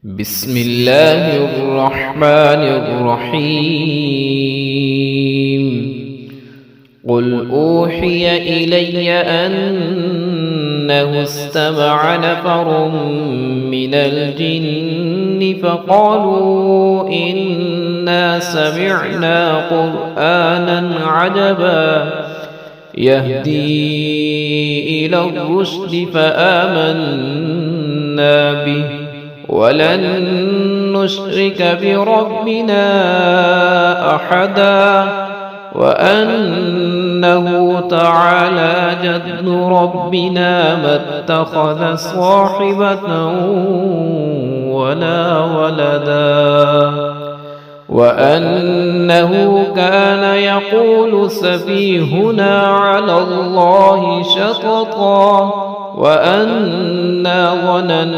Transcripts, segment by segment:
بسم الله الرحمن الرحيم. قل أوحي إلي أنه استمع نفر من الجن فقالوا إنا سمعنا قرآنا عجبا يهدي إلى الرشد فآمنا به ولن نشرك بربنا أحدا وأنه تعالى جد ربنا ما اتخذ صاحبة ولا ولدا وأنه كان يقول سفيهنا على الله شططا وأنا ظننا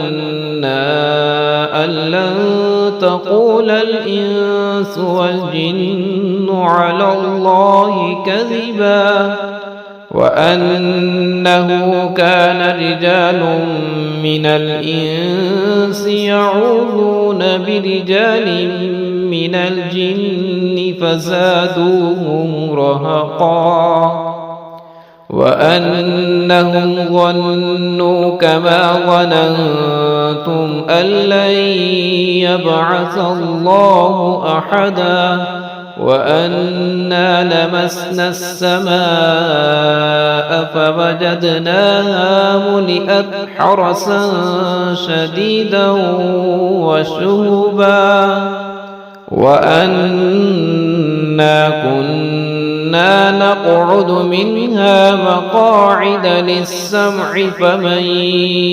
أن لن تقول الإنس والجن على الله كذبا وأنه كان رجال من الإنس يعوذون برجال من الجن فزادوهم رهقا وأنهم ظنوا كما ظننتم أن لن يبعث الله أحدا وأنا لمسنا السماء فوجدناها ملئت حرسا شديدا وشهبا وأنا كنا نقعد منها مقاعد للسمع فمن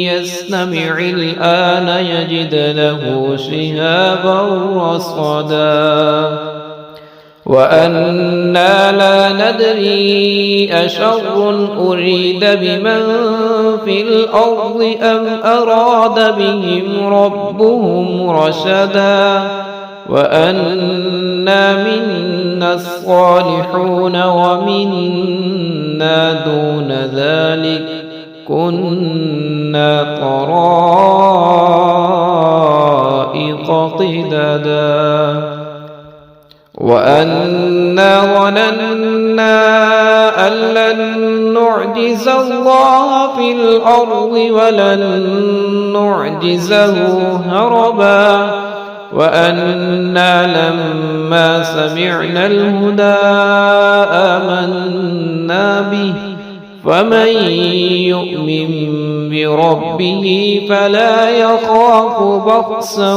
يستمع الآن يجد له شهابا رصدا وأنا لا ندري أشر أريد بمن في الأرض أم أراد بهم ربهم رشدا وأنا منا الصالحون ومنا دون ذلك كنا طرائق قددا وأنا ظننا أن لن نعجز الله في الأرض ولن نعجزه هربا وأنا لما سمعنا الهدى آمنا به فمن يؤمن بربه فلا يخاف بخسا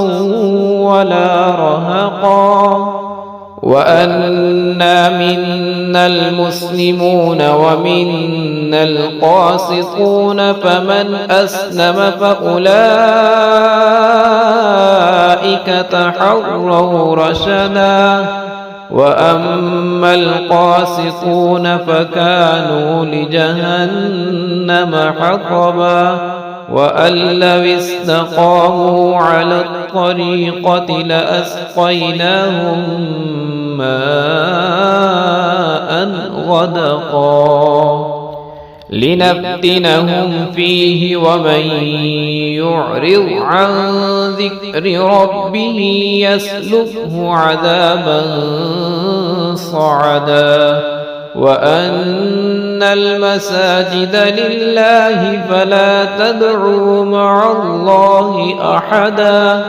ولا رهقا وأنا منا المسلمون ومنا القاسطون فمن أسلم فأولئك تحروا رشدا وأما القاسطون فكانوا لجهنم حطبا وأن لو استقاموا على الطريقة لأسقيناهم ماء غدقا لنفتنهم فيه ومن يعرض عن ذكر ربه يسلكه عذابا صعدا وأن المساجد لله فلا تدعوا مع الله أحدا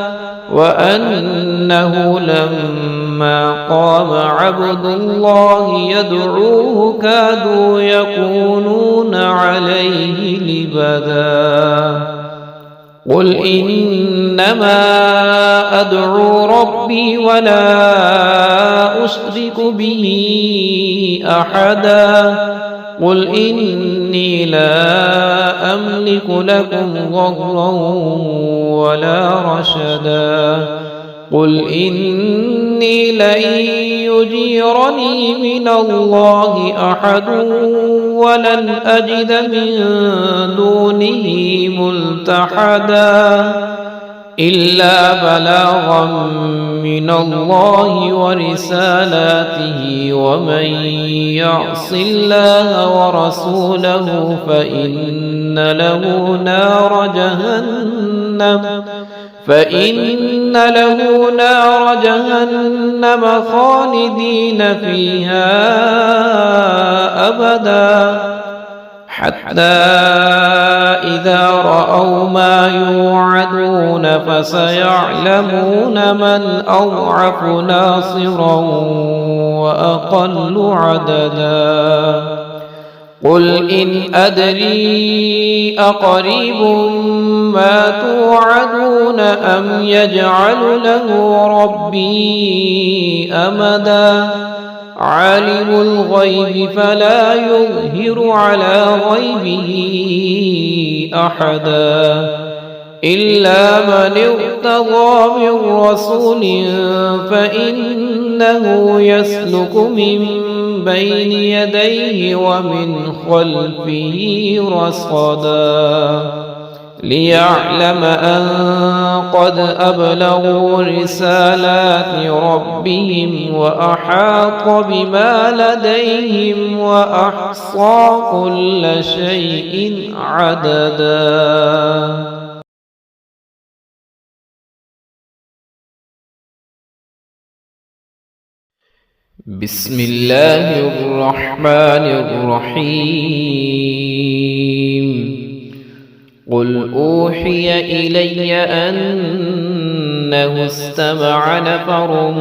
وأنه لما قام عبد الله يدعوه كادوا يكونون عليه لبدا قل إنما أدعو ربي ولا أشرك به أحدا قل إني لا أملك لكم ضرا ولا رشدا قل إني لن يجيرني من الله أحد ولن أجد من دونه ملتحدا إلا بلاغا من الله ورسالاته ومن يعص الله ورسوله فإن له نار جهنم فإن له نار جهنم خالدين فيها أبدا حتى إذا رأوا ما يوعدون فسيعلمون من أضعف ناصرا وأقل عددا قل إن أدري أقريب ما توعدون أم يجعل له ربي أمدا عالم الغيب فلا يظهر على غيبه أحدا إلا من ارتضى من رسول فإنه يسلك من بين يديه ومن خلفه رصدا ليعلم أن قد أبلغوا رسالات ربهم وأحاط بما لديهم وأحصى كل شيء عددا. بسم الله الرحمن الرحيم قل أوحي إلي أنه استمع نفر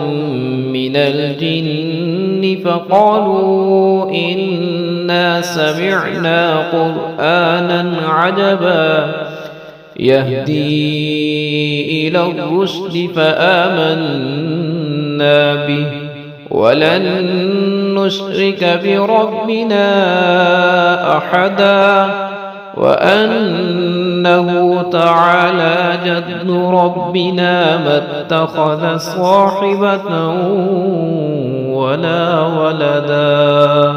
من الجن فقالوا إنا سمعنا قرآنا عجبا يهدي إلى الرشد فآمنا به ولن نشرك بربنا أحدا وأنه تعالى جد ربنا ما اتخذ صاحبة ولا ولدا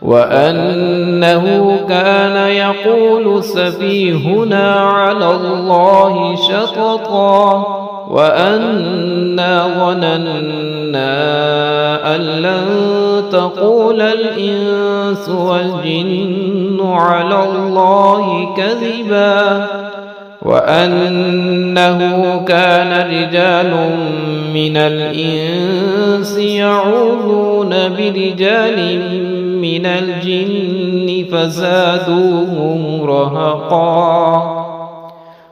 وأنه كان يقول سفيهنا على الله شططا وأنا ظننا أن لن تقول الإنس والجن على الله كذبا وأنه كان رجال من الإنس يعوذون برجال من الجن فزادوهم رهقا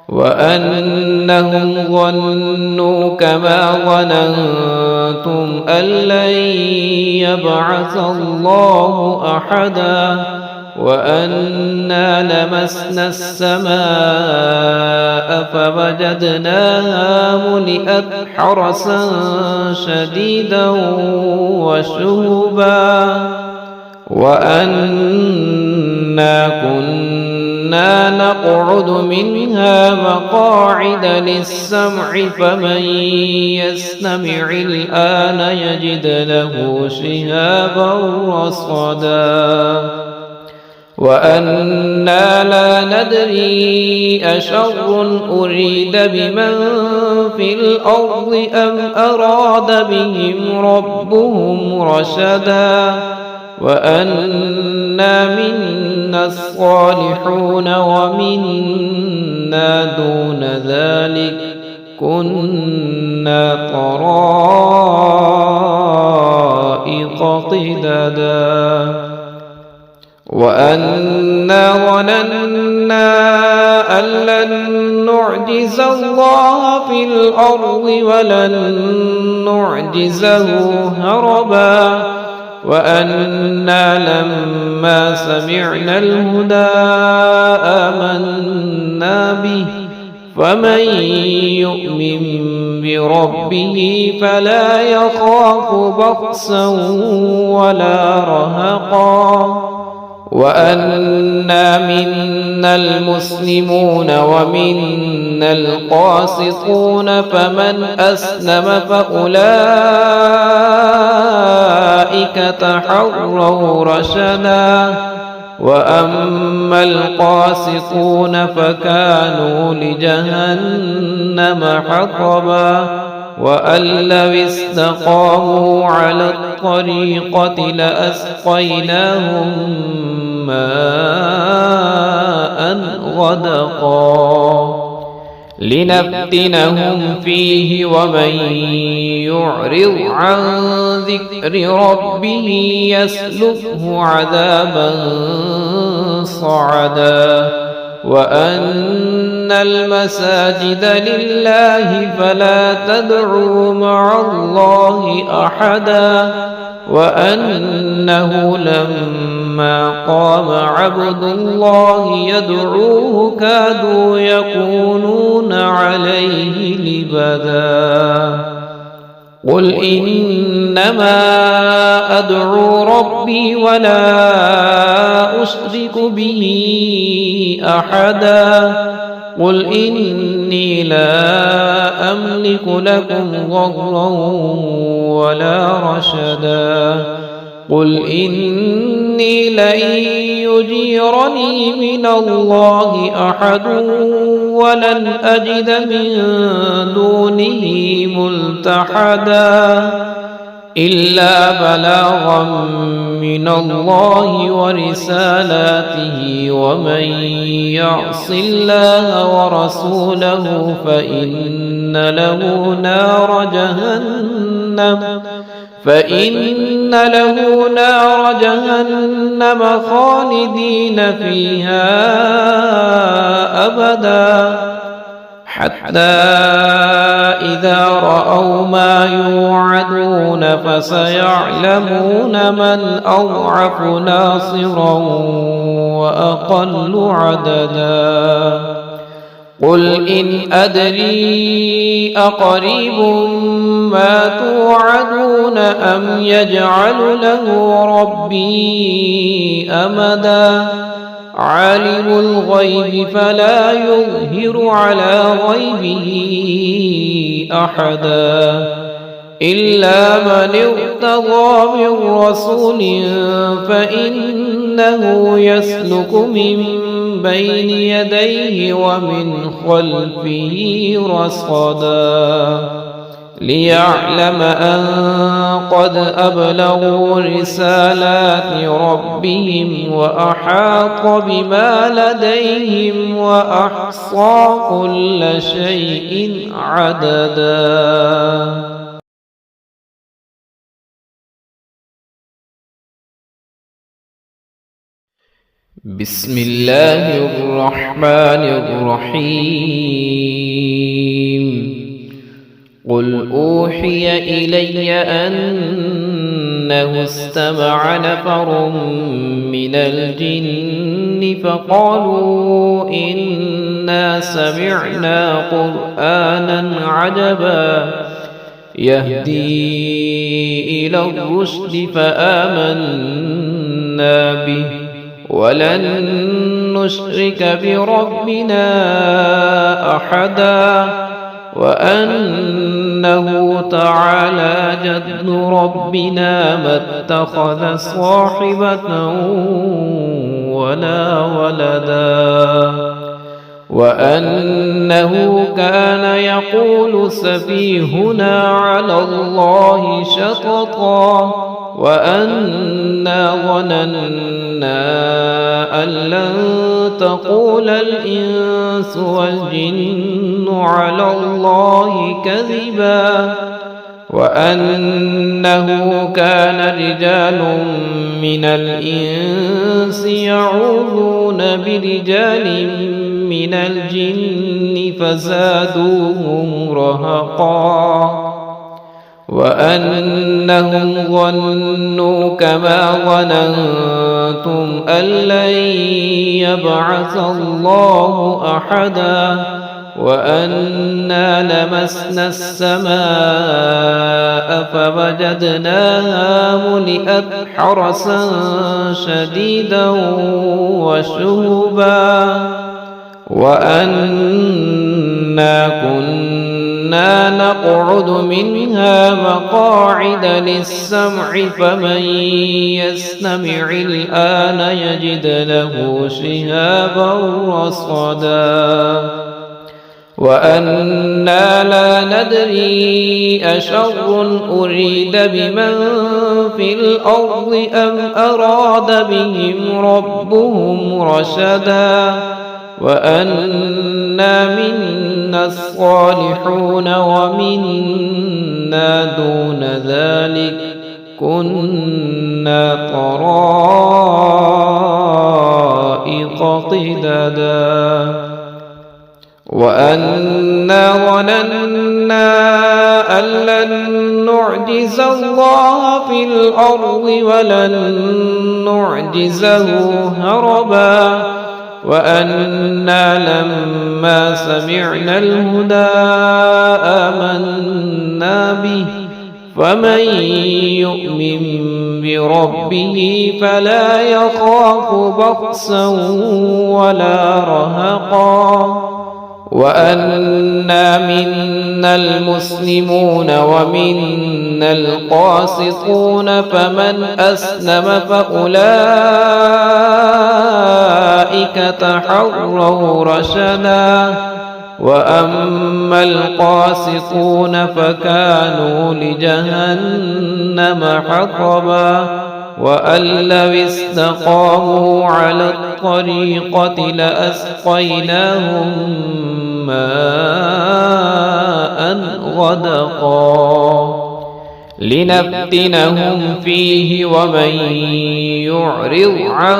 وأنهم ظنوا كما ظننتم أن لن يبعث الله أحدا وأنا لمسنا السماء فوجدناها ملئت حرسا شديدا وشهبا وأنا كنا نقعد منها مقاعد للسمع فمن يستمع الآن يجد له شهابا رصدا وأنا لا ندري أشر أريد بمن في الأرض أم أراد بهم ربهم رشدا وأنا منا الصالحون ومنا دون ذلك كنا طرائق قددا وأنا ظننا أن لن نعجز الله في الأرض ولن نعجزه هربا وأنا لما سمعنا الهدى آمنا به فمن يؤمن بربه فلا يخاف بخسا ولا رهقا وأنا منا المسلمون ومنا القاسطون فمن أسلم فأولئك تحروا رشدا وأما القاسطون فكانوا لجهنم حطبا وأن لو استقاموا على الطريقة لأسقيناهم ماء غدقا لنفتنهم فيه ومن يعرض عن ذكر ربه يسلكه عذابا صعدا وأن المساجد لله فلا تدعوا مع الله أحدا وأنه لما قام عبد الله يدعوه كادوا يكونون عليه لبدا قل إنما أدعو ربي ولا أشرك به أحدا قل إني لا أملك لكم ضرا ولا رشدا قل إني لن يجيرني من الله أحد ولن أجد من دونه ملتحدا إلا بلاغا من الله ورسالاته ومن يعص الله ورسوله فإن له نار جهنم خالدين فيها أبدا حتى إذا رأوا ما يوعدون فسيعلمون من أضعف ناصرا وأقل عددا قل إن أدري أقريب ما توعدون أم يجعل له ربي أمدا عالم الغيب فلا يظهر على غيبه أحدا إلا من ارتضى من رسول فإنه يسلك من بين يديه ومن خلفه رصدا ليعلم أن قد أبلغوا رسالات ربهم وأحاط بما لديهم وأحصى كل شيء عددا. بسم الله الرحمن الرحيم قل أوحي إلي أنه استمع نفر من الجن فقالوا إنا سمعنا قرآنا عجبا يهدي إلى الرشد فآمنا به ولن نشرك بربنا أحدا وأنه تعالى جد ربنا ما اتخذ صاحبة ولا ولدا وأنه كان يقول سفيهنا على الله شططا وأنا ظننا أن لن تقول الإنس والجن على الله كذبا وأنه كان رجال من الإنس يعوذون برجال من الجن فزادوهم رهقا وأنهم ظنوا كما ظننتم أن لن يبعث الله أحدا وأنا لمسنا السماء فوجدناها ملئت حرسا شديدا وشهبا وأنا كنا نقعد منها مقاعد للسمع فمن يستمع الآن يجد له شهابا رصدا وأنا لا ندري أشر أريد بمن في الأرض أم أراد بهم ربهم رشدا وأنا منا منا الصالحون ومنا دون ذلك كنا طرائق قددا وأنا ظننا أن لن نعجز الله في الأرض ولن نعجزه هربا وأنا لما سمعنا الهدى آمنا به فمن يؤمن بربه فلا يخاف بخسا ولا رهقا وأنا منا المسلمون ومنا القاسطون فمن أسلم فأولئك تحروا رشدا وأما القاسطون فكانوا لجهنم حطبا وأن لو استقاموا على الطريقة لأسقيناهم ماء غدقا لنفتنهم فيه ومن يعرض عن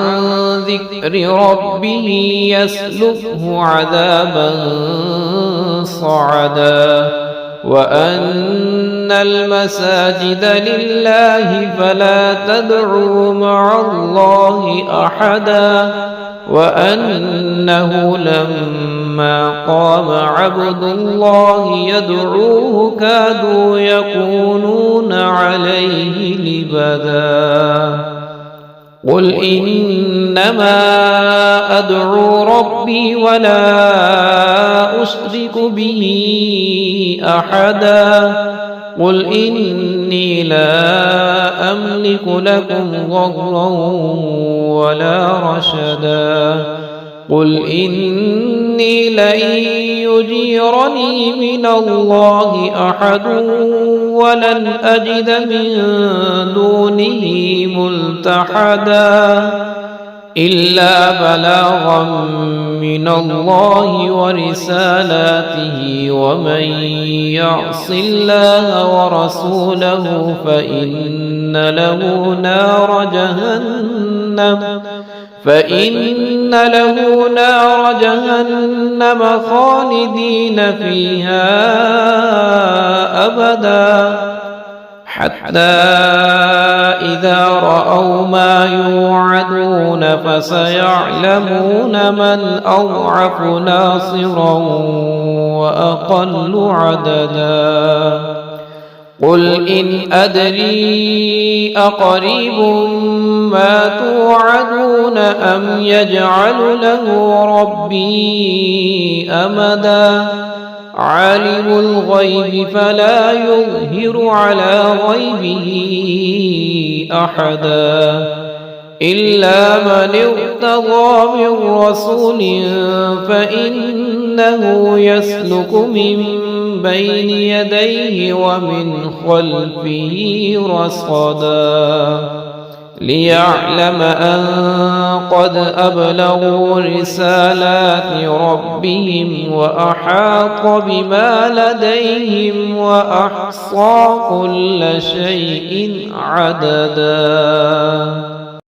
ذكر ربه يسلكه عذابا صعدا وأن المساجد لله فلا تدعوا مع الله أحدا وأنه لما قام عبد الله يدعوه كادوا يكونون عليه لبدا قل إنما أدعو ربي ولا أشرك به أحدا قل إني لا أملك لكم ضرا ولا رشدا قل إني لن يجيرني من الله أحد ولن أجد من دونه ملتحدا إلا بلاغا من الله ورسالاته ومن يعص الله ورسوله فإن له نار جهنم خالدين فيها أبدا حتى إذا رأوا ما يوعدون فسيعلمون من أضعف ناصرا وأقل عددا قل إن أدري أقريب ما توعدون أم يجعل له ربي أمدا عالم الغيب فلا يظهر على غيبه أحدا إلا من ارتضى من رسول فإنه يسلك من بين يديه ومن خلفه رصدا ليعلم أن قد أبلغوا رسالات ربهم وأحاط بما لديهم وأحصى كل شيء عددا